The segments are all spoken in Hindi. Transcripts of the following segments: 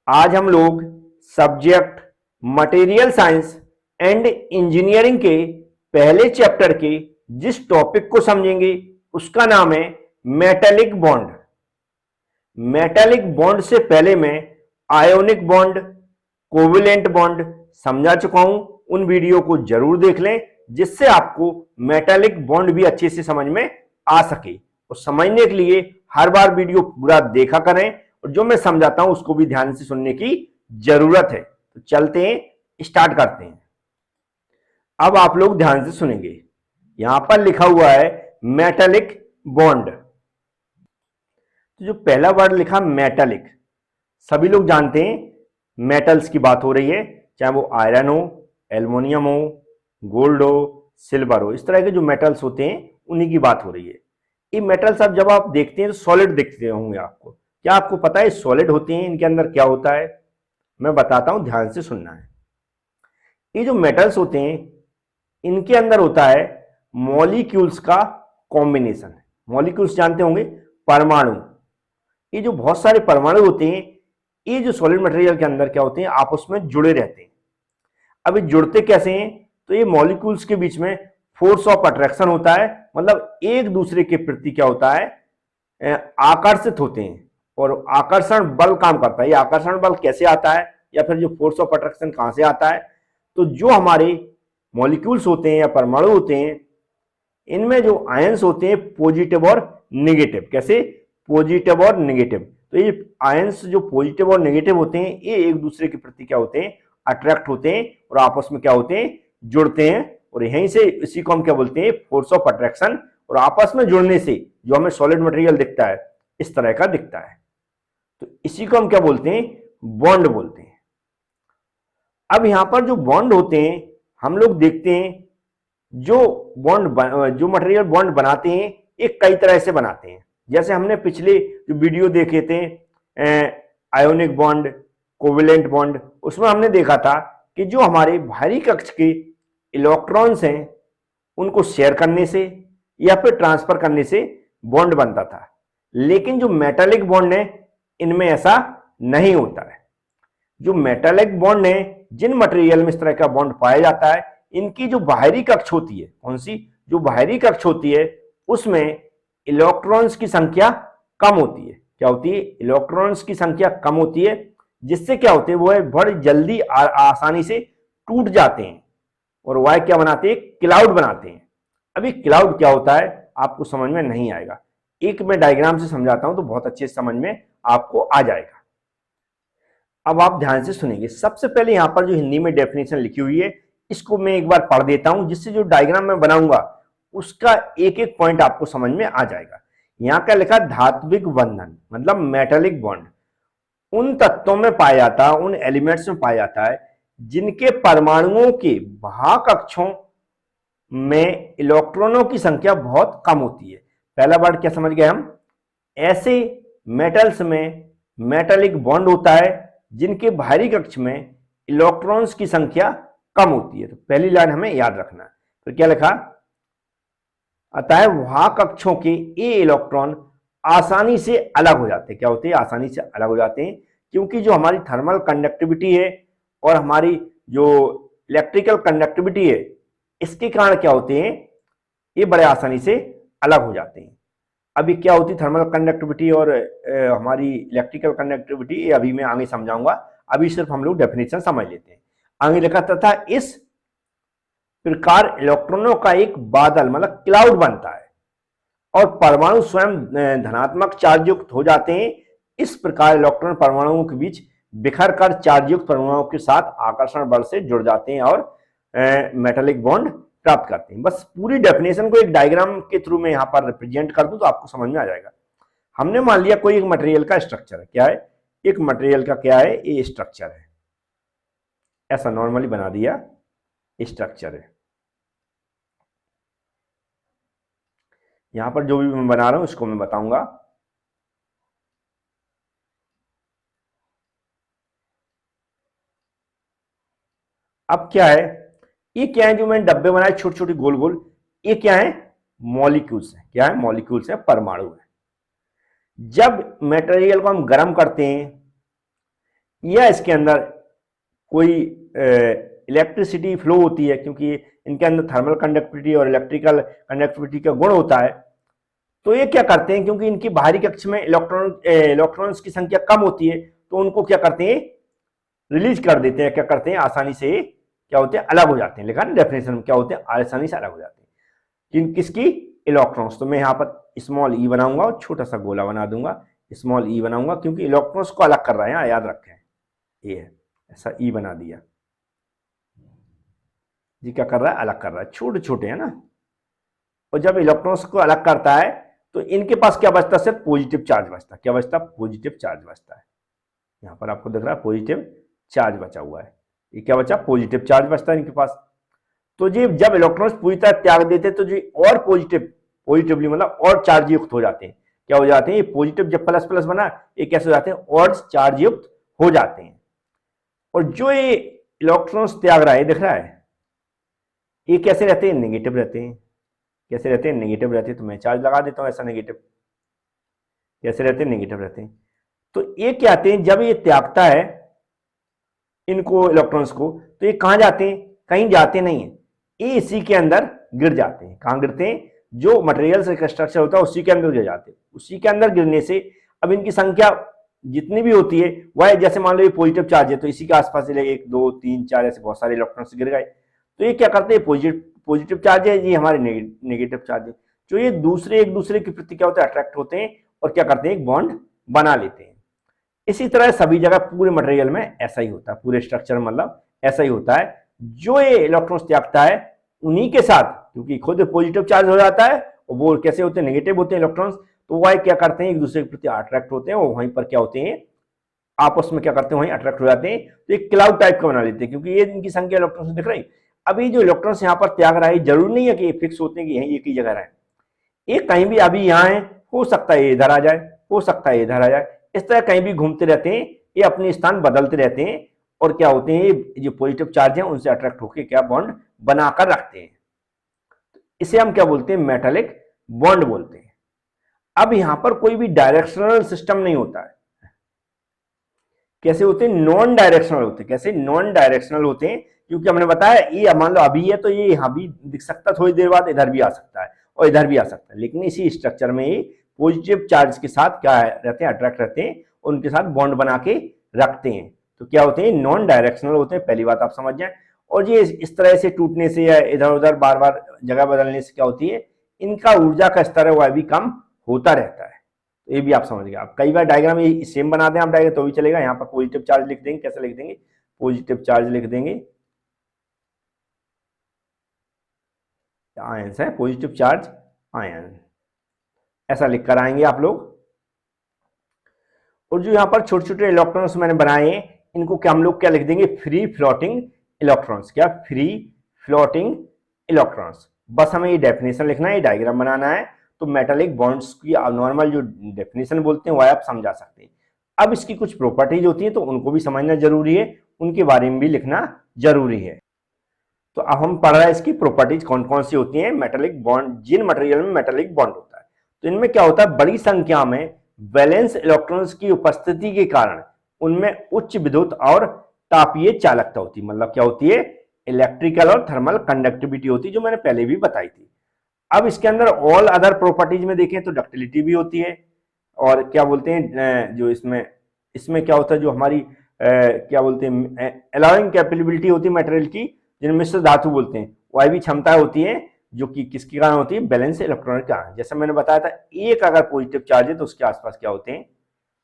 आज हम लोग subject material science and engineering के पहले चैप्टर के जिस टॉपिक को समझेंगे उसका नाम है मेटालिक बॉन्ड। मेटालिक बॉन्ड से पहले मैं आयोनिक बॉन्ड, कोवेलेंट बॉन्ड समझा चुका हूं। उन वीडियो को जरूर देख लें जिससे आपको मेटालिक बॉन्ड भी अच्छे से समझ में आ सके। और समझने के लिए हर बार वीडियो पूरा देखा करें और जो मैं समझाता हूं उसको भी ध्यान से सुनने की जरूरत है। तो चलते हैं, स्टार्ट करते हैं। अब आप लोग ध्यान से सुनेंगे। यहां पर लिखा हुआ है मेटालिक बॉन्ड। तो जो पहला वर्ड लिखा मेटालिक, सभी लोग जानते हैं मेटल्स की बात हो रही है, चाहे वो आयरन हो, एल्युमिनियम हो, गोल्ड हो, सिल्वर हो। इस तरह के जो मेटल्स होते हैं उन्हीं की बात हो रही है। ये मेटल्स अब जब आप देखते हैं तो सॉलिड दिखते होंगे आपको। क्या आपको पता है सॉलिड होते हैं, इनके अंदर क्या होता है? मैं बताता हूं, ध्यान से सुनना है। ये जो मेटल्स होते हैं इनके अंदर होता है मॉलिक्यूल्स का कॉम्बिनेशन। मॉलिक्यूल्स जानते होंगे, परमाणु। ये जो बहुत सारे परमाणु होते हैं ये जो सॉलिड मटेरियल के अंदर क्या होते हैं, आपस में जुड़े रहते हैं। अब ये जुड़ते कैसे हैं? तो ये मॉलिक्यूल्स के बीच में फोर्स ऑफ अट्रैक्शन होता है, मतलब एक दूसरे के प्रति क्या होता है, आकर्षित होते हैं और आकर्षण बल काम करता है। ये आकर्षण बल कैसे आता है या फिर जो फोर्स ऑफ अट्रैक्शन कहां से आता है? तो जो हमारे मॉलिक्यूल्स होते हैं या परमाणु होते हैं इनमें जो आयंस होते हैं पॉजिटिव और नेगेटिव। कैसे? पॉजिटिव और नेगेटिव। तो ये आयंस जो पॉजिटिव और नेगेटिव होते हैं ये एक दूसरे के प्रति क्या होते हैं, अट्रैक्ट होते हैं और आपस में क्या होते हैं, जुड़ते हैं। और यहीं से इसी को हम क्या बोलते हैं, फोर्स ऑफ अट्रैक्शन। और आपस में जुड़ने से जो हमें सॉलिड मटेरियल दिखता है इस तरह का दिखता है। तो इसी को हम क्या बोलते हैं, बॉन्ड बोलते हैं। अब यहां पर जो बॉन्ड होते हैं हम लोग देखते हैं जो जो मटेरियल बॉन्ड बनाते हैं ये कई तरह से बनाते हैं। जैसे हमने पिछले जो वीडियो देखे थे आयोनिक बॉन्ड, कोवेलेंट बॉन्ड, उसमें हमने देखा था कि जो हमारे बाहरी कक्ष के इलेक्ट्रॉन्स हैं उनको शेयर करने से या फिर ट्रांसफर करने से बॉन्ड बनता था। लेकिन जो मेटालिक बॉन्ड है इनमें ऐसा नहीं होता है। जो मेटालिक बॉन्ड है, जिन मटेरियल में इस तरह का बॉन्ड पाया जाता है, इनकी जो बाहरी कक्ष होती है, कौन सी, जो बाहरी कक्ष होती है उसमें इलेक्ट्रॉन्स की संख्या कम होती है। क्या होती है? इलेक्ट्रॉन्स की संख्या कम होती है, जिससे क्या होते हैं वो बड़ी जल्दी आसानी से टूट जाते हैं और वह क्या बनाते हैं, क्लाउड बनाते हैं। अभी क्लाउड क्या होता है आपको समझ में नहीं आएगा, एक मैं डायग्राम से समझाता हूं तो बहुत अच्छे से समझ में आपको आ जाएगा। अब आप ध्यान से सुनेंगे। सबसे पहले यहां पर जो हिंदी में डेफिनेशन लिखी हुई है इसको मैं एक बार पढ़ देता हूं, जिससे जो डायग्राम मैं बनाऊंगा उसका एक एक पॉइंट आपको समझ में आ जाएगा। यहां क्या लिखा, धात्विक बंधन मतलब मेटालिक बॉन्ड उन तत्वों में पाया जाता है, उन एलिमेंट्स में पाया जाता है जिनके परमाणुओं के बाह्य कक्षों में इलेक्ट्रॉनों की संख्या बहुत कम होती है। पहला वर्ड क्या समझ गए हम, ऐसे मेटल्स में मेटालिक बॉन्ड होता है जिनके बाहरी कक्ष में इलेक्ट्रॉन्स की संख्या कम होती है। तो पहली लाइन हमें याद रखना है। तो क्या लिखा, अतः वहां कक्षों के ये इलेक्ट्रॉन आसानी से अलग हो जाते हैं। क्या होते हैं? आसानी से अलग हो जाते हैं, क्योंकि जो हमारी थर्मल कंडक्टिविटी है और हमारी जो इलेक्ट्रिकल कंडक्टिविटी है इसके कारण क्या होते हैं, ये बड़े आसानी से अलग हो जाते हैं। अभी क्या होती है थर्मल कंडक्टिविटी और हमारी इलेक्ट्रिकल कंडक्टिविटी, ये अभी मैं आगे समझाऊंगा। अभी सिर्फ हम लोग डेफिनेशन समझ लेते हैं। आगे लिखा था इस प्रकार इलेक्ट्रॉनों का एक बादल मतलब क्लाउड बनता है और परमाणु स्वयं धनात्मक चार्ज युक्त हो जाते हैं। इस प्रकार इलेक्ट्रॉन परमाणुओं के बीच बिखर कर चार्ज युक्त परमाणुओं के साथ आकर्षण बल से जुड़ जाते हैं और मेटालिक बॉन्ड प्राप्त करते हैं। बस पूरी डेफिनेशन को एक डायग्राम के थ्रू में यहां पर रिप्रेजेंट कर दूं तो आपको समझ में आ जाएगा। हमने मान लिया कोई एक मटेरियल का स्ट्रक्चर है। क्या है? एक मटेरियल का क्या है, ये स्ट्रक्चर है। ऐसा नॉर्मली बना दिया, स्ट्रक्चर है। यहां पर जो भी मैं बना रहा हूं इसको मैं बताऊंगा। अब क्या है, ये क्या है जो मैंने डब्बे बनाए छोटे छोटे गोल गोल, ये क्या है, मॉलिक्यूल्स है। क्या है? मॉलिक्यूल्स है, परमाणु है। जब मटेरियल को हम गर्म करते हैं या इसके अंदर कोई इलेक्ट्रिसिटी फ्लो होती है, क्योंकि इनके अंदर थर्मल कंडक्टिविटी और इलेक्ट्रिकल कंडक्टिविटी का गुण होता है। तो ये क्या करते हैं, क्योंकि इनकी बाहरी कक्ष में इलेक्ट्रॉन्स की संख्या कम होती है, तो उनको क्या करते हैं, रिलीज कर देते हैं, क्या करते हैं, आसानी से क्या होते हैं, अलग हो जाते हैं। लिखा ना डेफिनेशन में, क्या होते हैं, आसानी से अलग हो जाते हैं। किसकी, इलेक्ट्रॉन्स। तो मैं यहाँ पर स्मॉल ई बनाऊंगा और छोटा सा गोला बना दूंगा, स्मॉल ई बनाऊंगा, क्योंकि इलेक्ट्रॉन्स को अलग कर रहे हैं, याद रखें, ये है, ऐसा ई बना दिया जी। क्या कर रहा है, अलग कर रहा है, छोटे छोटे है ना। और जब इलेक्ट्रॉन्स को अलग करता है तो इनके पास क्या बचता है, सिर्फ पॉजिटिव चार्ज बचता है। क्या बचता है, पॉजिटिव चार्ज बचता है। यहाँ पर आपको दिख रहा है पॉजिटिव चार्ज बचा हुआ है, ये क्या बचा, पॉजिटिव चार्ज बचता है इनके पास। तो जी जब इलेक्ट्रॉन्स पूरी तरह त्याग देते तो जी और पॉजिटिवली मतलब और चार्ज युक्त हो जाते हैं। क्या हो जाते हैं, ये पॉजिटिव जब प्लस प्लस बना, ये कैसे हो जाते हैं, और चार्ज युक्त हो जाते हैं। और जो ये इलेक्ट्रॉन्स त्याग रहा है, दिख रहा है, ये कैसे रहते हैं, नेगेटिव रहते हैं। कैसे रहते हैं, नेगेटिव रहते हैं। तो मैं चार्ज लगा देता हूं ऐसा नेगेटिव। कैसे रहते हैं, नेगेटिव रहते हैं। तो ये क्या आते हैं, जब ये त्यागता है इनको, इलेक्ट्रॉन्स को, तो ये कहां जाते हैं, कहीं जाते नहीं है, ये इसी के अंदर गिर जाते हैं। कहां गिरते हैं, जो मटेरियल से स्ट्रक्चर होता है उसी के अंदर गिर जाते हैं। उसी के अंदर गिरने से अब इनकी संख्या जितनी भी होती है वह, जैसे मान लो ये पॉजिटिव चार्ज है तो इसी के आसपास 1 2 3 4 ऐसे बहुत सारे इलेक्ट्रॉन्स गिर गए। तो ये क्या करते हैं, पॉजिटिव चार्ज है, ये हमारे नेगेटिव चार्ज है, जो ये एक दूसरे के प्रति क्या होता है, अट्रैक्ट होते हैं और क्या करते हैं, एक बॉन्ड बना लेते हैं। इसी तरह सभी जगह पूरे मटेरियल में ऐसा ही होता है, पूरे स्ट्रक्चर मतलब ऐसा ही होता है। जो ये इलेक्ट्रॉन्स त्यागता है उन्हीं के साथ, क्योंकि खुद पॉजिटिव चार्ज हो जाता है और वो कैसे होते हैं, नेगेटिव होते हैं इलेक्ट्रॉन्स, तो वह क्या करते हैं, एक दूसरे के प्रति अट्रैक्ट होते हैं और वहीं पर क्या होते हैं, आपस में क्या करते हैं, वहीं अट्रैक्ट हो जाते हैं। तो एक क्लाउड टाइप का बना लेते हैं, क्योंकि ये इनकी संख्या इलेक्ट्रॉन्स दिख रही। अभी जो इलेक्ट्रॉन्स यहाँ पर त्याग रहा है, जरूरी नहीं है कि ये फिक्स होते हैं कि यहीं एक ही जगह रहे, ये कहीं भी अभी यहाँ है, हो सकता है इधर आ जाए, हो सकता है इधर आ जाए, इस तरह कहीं भी घूमते रहते हैं, ये अपने स्थान बदलते रहते हैं और क्या होते हैं, ये जो पॉजिटिव चार्ज है उनसे अट्रैक्ट होकर क्या बॉन्ड बनाकर रखते हैं। इसे हम क्या बोलते हैं, मेटालिक बॉन्ड बोलते हैं। अब यहां पर कोई भी डायरेक्शनल सिस्टम नहीं होता है। कैसे होते हैं, नॉन डायरेक्शनल होते हैं। कैसे, नॉन डायरेक्शनल होते हैं, क्योंकि हमने बताया ये मान लो अभी है तो ये यहां भी दिख सकता है, थोड़ी देर बाद इधर भी आ सकता है और इधर भी आ सकता है, लेकिन इसी स्ट्रक्चर में ये पॉजिटिव चार्ज के साथ क्या रहते हैं, अट्रैक्ट रहते हैं, उनके साथ बॉन्ड बना के रखते हैं। तो क्या होते हैं, नॉन डायरेक्शनल होते हैं, पहली बात आप समझ जाए। और ये इस तरह से टूटने से या इधर उधर बार बार जगह बदलने से क्या होती है, इनका ऊर्जा का स्तर है वह भी कम होता रहता है। तो ये भी आप समझ गए। आप कई बार डायग्राम ये सेम बना दें आप डायग्राम तो भी चलेगा। यहाँ पर पॉजिटिव चार्ज लिख देंगे, कैसे लिख देंगे, पॉजिटिव चार्ज लिख देंगे, आयन है, पॉजिटिव चार्ज आयन, ऐसा लिख कर आएंगे आप लोग। और जो यहाँ पर छोटे छोटे इलेक्ट्रॉन्स मैंने बनाए हैं, इनको क्या हम लोग क्या लिख देंगे, फ्री फ्लोटिंग इलेक्ट्रॉन्स। क्या, फ्री फ्लोटिंग इलेक्ट्रॉन्स। बस हमें ये डेफिनेशन लिखना है, ये डायग्राम बनाना है। तो मेटालिक बॉन्ड्स की नॉर्मल जो डेफिनेशन बोलते हैं वह आप समझा सकते हैं। अब इसकी कुछ प्रॉपर्टीज होती है तो उनको भी समझना जरूरी है, उनके बारे में भी लिखना जरूरी है। तो अब हम पढ़ रहे हैं इसकी प्रॉपर्टीज कौन कौन सी होती हैं, मेटालिक बॉन्ड, जिन मटेरियल में मेटालिक बॉन्ड होता है। तो इनमें क्या होता है, बड़ी संख्या में वैलेंस इलेक्ट्रॉन्स की उपस्थिति के कारण उनमें उच्च विद्युत और तापीय चालकता होती है। मतलब क्या होती है, इलेक्ट्रिकल और थर्मल कंडक्टिविटी होती है, जो मैंने पहले भी बताई थी। अब इसके अंदर ऑल अदर प्रॉपर्टीज में देखें तो डक्टिलिटी भी होती है, और क्या बोलते हैं जो इसमें इसमें क्या होता है, जो हमारी क्या बोलते हैं, अलाउइंग कैपेबिलिटी होती है मटेरियल की, जिन्हें मिश्र धातु बोलते हैं, वह भी क्षमताएं होती है, जो कि किसके कारण होती है, बैलेंस इलेक्ट्रॉनिक कारण। जैसे मैंने बताया था, एक अगर पॉजिटिव चार्ज है तो उसके आसपास क्या होते हैं,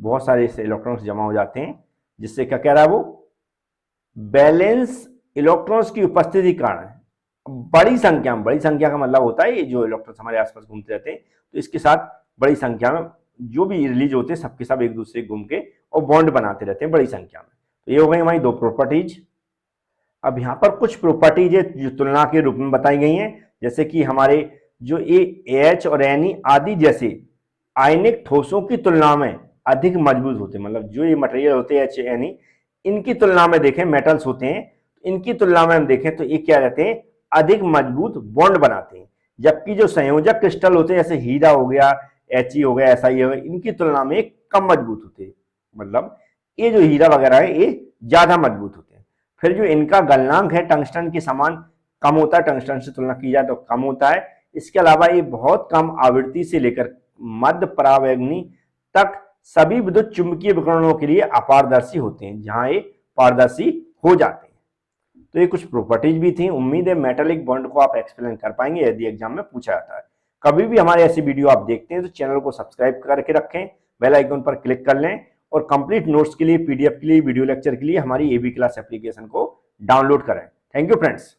बहुत सारे इलेक्ट्रॉन्स जमा हो जाते हैं, जिससे क्या कह रहा है वो, बैलेंस इलेक्ट्रॉन्स की उपस्थिति कारण बड़ी संख्या का मतलब होता है ये जो इलेक्ट्रॉन्स हमारे आसपास घूमते रहते हैं, तो इसके साथ बड़ी संख्या में जो भी रिलीज होते हैं सबके सब एक दूसरे घूम के और बॉन्ड बनाते रहते हैं बड़ी संख्या में। तो ये हो गई हमारी दो प्रॉपर्टीज। अब यहाँ पर कुछ प्रॉपर्टीज है जो तुलना के रूप में बताई गई हैं, जैसे कि हमारे जो एच और एन आदि जैसे आयनिक ठोसों की तुलना में अधिक मजबूत होते हैं। मतलब जो ये मटेरियल होते हैं एच एन, इनकी तुलना में देखें, मेटल्स होते हैं, इनकी तुलना में हम देखें तो ये क्या रहते हैं, अधिक मजबूत बॉन्ड बनाते हैं। जबकि जो संयोजक क्रिस्टल होते हैं, जैसे हीरा हो गया, एच हो गया, ऐसा ही हो गया, इनकी तुलना में कम मजबूत होते हैं। मतलब ये जो हीरा वगैरह है ये ज्यादा मजबूत होते हैं। फिर जो इनका गलनांक है टंगस्टन के समान कम होता है, टंगस्टन से तुलना की जाए तो कम होता है। इसके अलावा ये बहुत कम आवृत्ति से लेकर मध्य परावैंगनी तक सभी विद्युत चुंबकीय विकिरणों के लिए अपारदर्शी होते हैं, जहां ये पारदर्शी हो जाते हैं। तो ये कुछ प्रॉपर्टीज भी थी। उम्मीद है मेटालिक बॉन्ड को आप एक्सप्लेन कर पाएंगे यदि एग्जाम में पूछा जाता है। कभी भी हमारे ऐसी वीडियो आप देखते हैं तो चैनल को सब्सक्राइब करके रखें, बेल आइकन पर क्लिक कर लें और कंप्लीट नोट्स के लिए, पीडीएफ के लिए, वीडियो लेक्चर के लिए हमारी एबी क्लास एप्लीकेशन को डाउनलोड करें। Thank you friends.